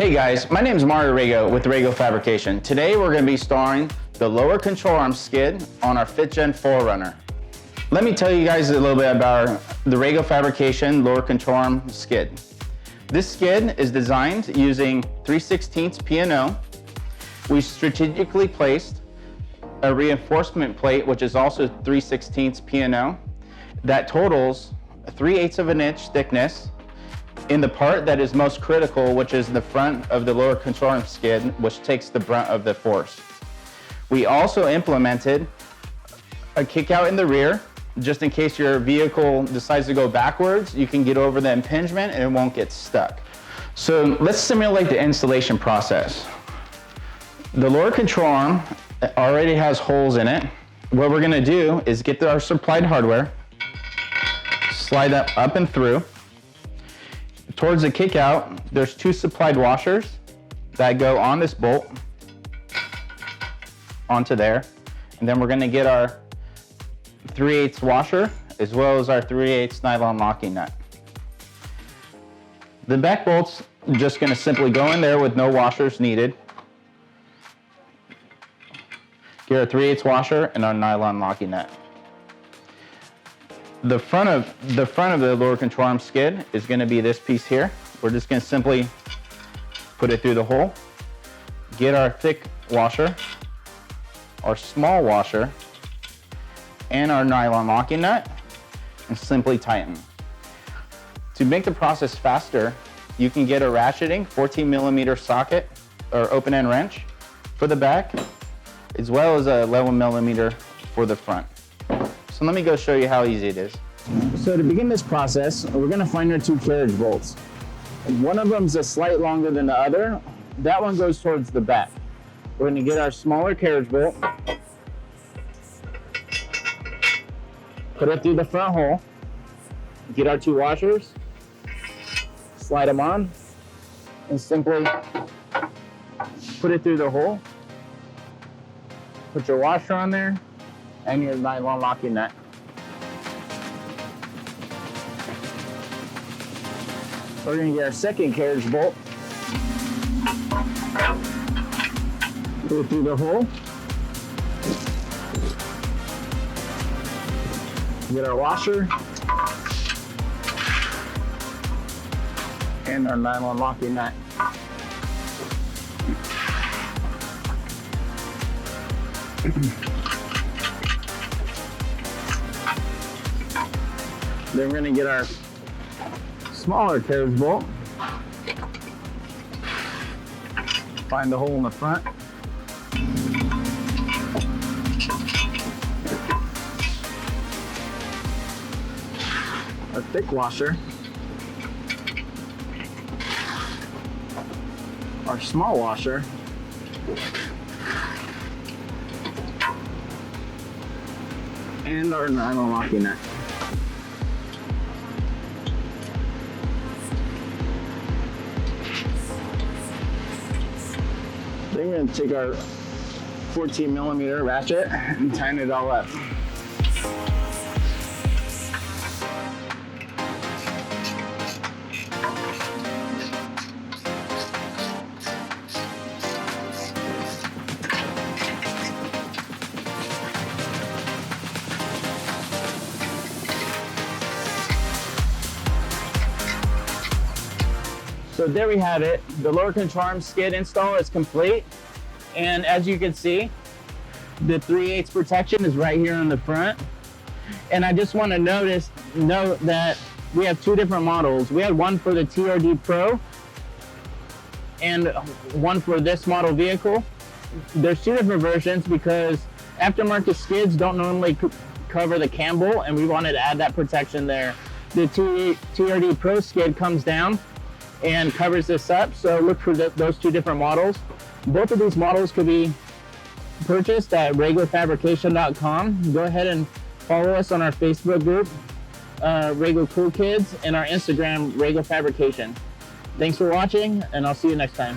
Hey guys, my name is Rago with Rago Fabrication. Today we're going to be installing the lower control arm skid on our 5th Gen 4Runner. Let me tell you guys a little bit about the Rago Fabrication lower control arm skid. This skid is designed using 3/16 P&O. We strategically placed a reinforcement plate, which is also 3/16 P&O, that totals 3/8 of an inch thickness in the part that is most critical, which is the front of the lower control arm skid, which takes the brunt of the force. We also implemented a kick out in the rear, just in case your vehicle decides to go backwards, you can get over the impingement and it won't get stuck. So let's simulate the installation process. The lower control arm already has holes in it. What we're gonna do is get our supplied hardware, slide that up and through. Towards the kick out, there's 2 supplied washers that go on this bolt onto there. And then we're gonna get our 3/8 washer as well as our 3/8 nylon locking nut. The back bolt's just gonna simply go in there with no washers needed. Get our 3/8 washer and our nylon locking nut. The front of the lower control arm skid is going to be this piece here. We're just going to simply put it through the hole, get our thick washer, our small washer, and our nylon locking nut, and simply tighten. To make the process faster, you can get a ratcheting 14mm socket or open end wrench for the back, as well as a 11mm for the front. So let me go show you how easy it is. So to begin this process, we're gonna find our 2 carriage bolts. One of them's a slight longer than the other. That one goes towards the back. We're gonna get our smaller carriage bolt, put it through the front hole, get our 2 washers, slide them on, and simply put it through the hole. Put your washer on there, and your nylon locking nut. We're going to get our second carriage bolt, put it through the hole, get our washer, and our nylon locking nut. Then we're going to get our smaller carriage bolt, find the hole in the front, our thick washer, our small washer, and our nylon locking nut. Then we're going to take our 14mm ratchet and tighten it all up. So there we have it. The lower control arm skid install is complete. And as you can see, the 3/8 protection is right here on the front. And I just want to note that we have 2 different models. We had one for the TRD Pro and one for this model vehicle. There's 2 different versions because aftermarket skids don't normally cover the cam bolt, and we wanted to add that protection there. The TRD Pro skid comes down and covers this up, so look for those 2 different models. Both of these models could be purchased at ragofabrication.com. Go ahead and follow us on our Facebook group, Rago Cool Kids, and our Instagram, Rago Fabrication. Thanks for watching, and I'll see you next time.